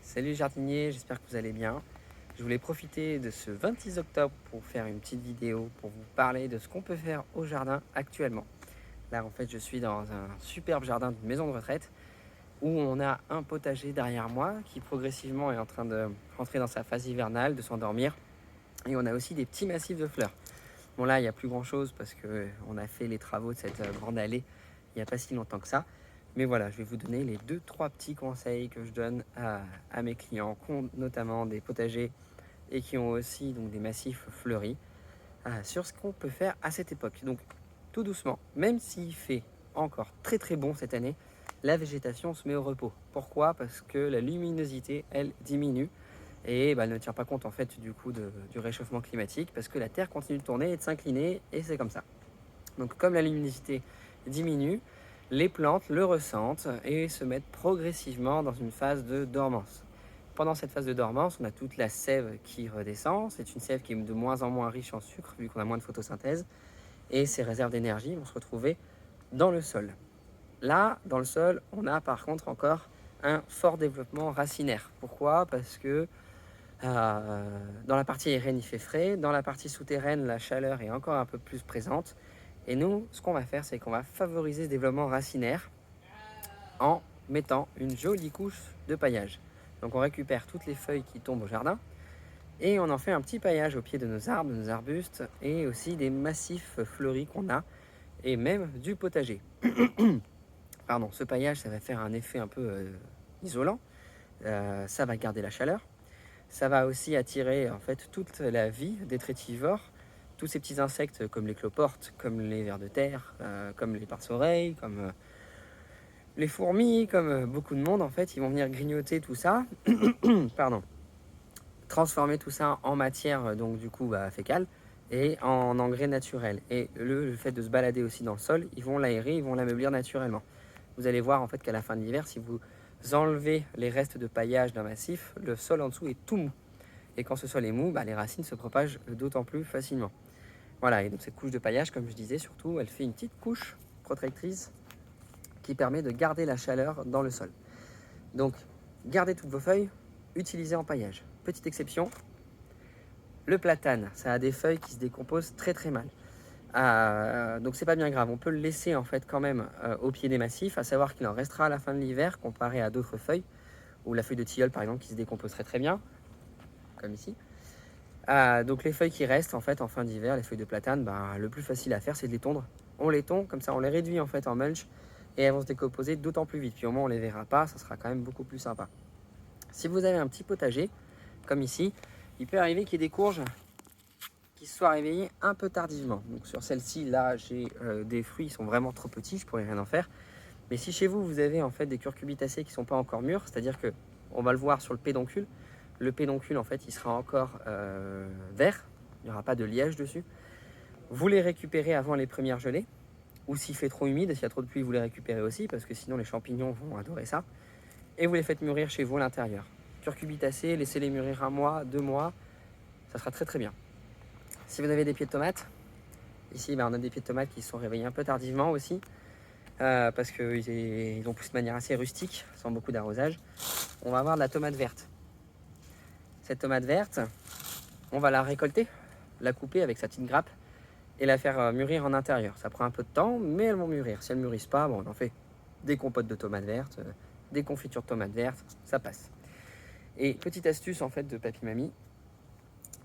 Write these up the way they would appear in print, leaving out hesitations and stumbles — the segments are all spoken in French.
Salut jardinier, j'espère que vous allez bien. Je voulais profiter de ce 26 octobre pour faire une petite vidéo pour vous parler de ce qu'on peut faire au jardin actuellement. Là en fait je suis dans un superbe jardin d'une maison de retraite où on a un potager derrière moi qui progressivement est en train de rentrer dans sa phase hivernale, de s'endormir. Et on a aussi des petits massifs de fleurs. Bon là il n'y a plus grand chose parce qu'on a fait les travaux de cette grande allée il n'y a pas si longtemps que ça. Mais voilà, je vais vous donner les 2-3 petits conseils que je donne à mes clients, qui ont notamment des potagers et qui ont aussi donc, des massifs fleuris, sur ce qu'on peut faire à cette époque. Donc tout doucement, même s'il fait encore très très bon cette année, la végétation se met au repos. Pourquoi? Parce que la luminosité, elle, diminue et elle ne tient pas compte en fait du coup du réchauffement climatique parce que la Terre continue de tourner et de s'incliner et c'est comme ça. Donc comme la luminosité diminue, les plantes le ressentent et se mettent progressivement dans une phase de dormance. Pendant cette phase de dormance, on a toute la sève qui redescend. C'est une sève qui est de moins en moins riche en sucre vu qu'on a moins de photosynthèse. Et ces réserves d'énergie vont se retrouver dans le sol. Là, dans le sol, on a par contre encore un fort développement racinaire. Pourquoi? Parce que dans la partie aérienne, il fait frais. Dans la partie souterraine, la chaleur est encore un peu plus présente. Et nous, ce qu'on va faire, c'est qu'on va favoriser ce développement racinaire en mettant une jolie couche de paillage. Donc on récupère toutes les feuilles qui tombent au jardin et on en fait un petit paillage au pied de nos arbres, de nos arbustes et aussi des massifs fleuris qu'on a et même du potager. Pardon, ce paillage, ça va faire un effet un peu isolant. Ça va garder la chaleur. Ça va aussi attirer en fait toute la vie des trétivores, tous ces petits insectes comme les cloportes, comme les vers de terre, comme les parse-oreilles, comme les fourmis, comme beaucoup de monde en fait, ils vont venir grignoter tout ça, pardon, transformer tout ça en matière donc du coup fécale et en engrais naturel. Et le fait de se balader aussi dans le sol, ils vont l'aérer, ils vont l'ameublir naturellement. Vous allez voir en fait qu'à la fin de l'hiver, si vous enlevez les restes de paillage d'un massif, le sol en dessous est tout mou. Et quand ce sol est mou, les racines se propagent d'autant plus facilement. Voilà, et donc cette couche de paillage, comme je disais, surtout, elle fait une petite couche protectrice qui permet de garder la chaleur dans le sol. Donc, gardez toutes vos feuilles, utilisez en paillage. Petite exception, le platane, ça a des feuilles qui se décomposent très très mal. Donc c'est pas bien grave, on peut le laisser en fait quand même au pied des massifs, à savoir qu'il en restera à la fin de l'hiver comparé à d'autres feuilles, ou la feuille de tilleul par exemple qui se décompose très très bien, comme ici. Donc les feuilles qui restent en fait en fin d'hiver, les feuilles de platane, le plus facile à faire c'est de les tondre. On les tond, comme ça on les réduit en fait en mulch et elles vont se décomposer d'autant plus vite. Puis au moins on les verra pas, ça sera quand même beaucoup plus sympa. Si vous avez un petit potager, comme ici, il peut arriver qu'il y ait des courges qui se soient réveillées un peu tardivement. Donc sur celle-ci, là, j'ai des fruits qui sont vraiment trop petits, je pourrais rien en faire. Mais si chez vous, vous avez en fait des curcubitacées qui ne sont pas encore mûres, c'est-à-dire que on va le voir sur le pédoncule en fait, il sera encore vert, il n'y aura pas de liège dessus. Vous les récupérez avant les premières gelées, ou s'il fait trop humide, s'il y a trop de pluie, vous les récupérez aussi, parce que sinon les champignons vont adorer ça. Et vous les faites mûrir chez vous à l'intérieur. Curcubitacées, laissez-les mûrir 1 mois, 2 mois, ça sera très très bien. Si vous avez des pieds de tomates, ici on a des pieds de tomates qui se sont réveillés un peu tardivement aussi, parce qu'ils ont poussé de manière assez rustique, sans beaucoup d'arrosage. On va avoir de la tomate verte. Cette tomate verte, on va la récolter, la couper avec sa petite grappe et la faire mûrir en intérieur. Ça prend un peu de temps, mais elles vont mûrir. Si elles ne mûrissent pas, on en fait des compotes de tomates vertes, des confitures de tomates vertes, ça passe. Et petite astuce en fait de papy-mamie,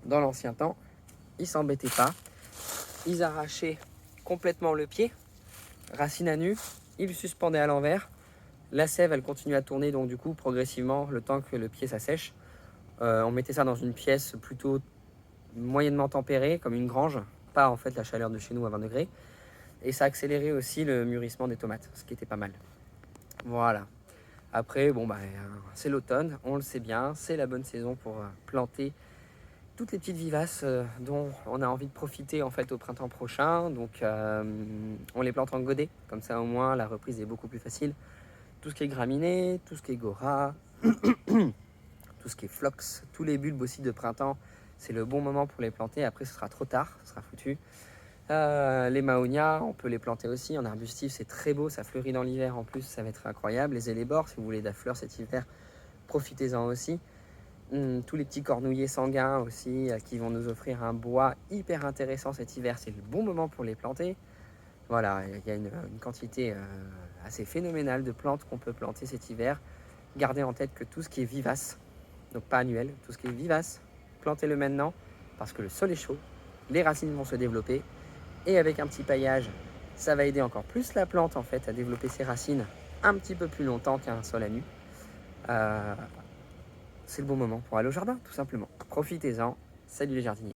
dans l'ancien temps, ils s'embêtaient pas, ils arrachaient complètement le pied, racine à nu, ils le suspendaient à l'envers, la sève elle continue à tourner donc du coup progressivement le temps que le pied s'assèche. On mettait ça dans une pièce plutôt moyennement tempérée, comme une grange, pas en fait la chaleur de chez nous à 20 degrés, et ça accélérait aussi le mûrissement des tomates, ce qui était pas mal. Voilà. Après, c'est l'automne, on le sait bien, c'est la bonne saison pour planter toutes les petites vivaces dont on a envie de profiter en fait au printemps prochain. Donc on les plante en godet, comme ça au moins la reprise est beaucoup plus facile. Tout ce qui est graminées, tout ce qui est gora, tout ce qui est phlox, tous les bulbes aussi de printemps, c'est le bon moment pour les planter. Après ce sera trop tard, ce sera foutu. Les maonias, on peut les planter aussi en arbustif, c'est très beau, ça fleurit dans l'hiver en plus, ça va être incroyable. Les élébores, si vous voulez de la fleur cet hiver, profitez-en aussi. Tous les petits cornouillers sanguins aussi qui vont nous offrir un bois hyper intéressant cet hiver, c'est le bon moment pour les planter. Voilà, il y a une quantité assez phénoménale de plantes qu'on peut planter cet hiver. Gardez en tête que tout ce qui est vivace, donc pas annuel, tout ce qui est vivace, plantez-le maintenant parce que le sol est chaud, les racines vont se développer et avec un petit paillage, ça va aider encore plus la plante en fait à développer ses racines un petit peu plus longtemps qu'un sol à nu. C'est le bon moment pour aller au jardin, tout simplement. Profitez-en. Salut les jardiniers.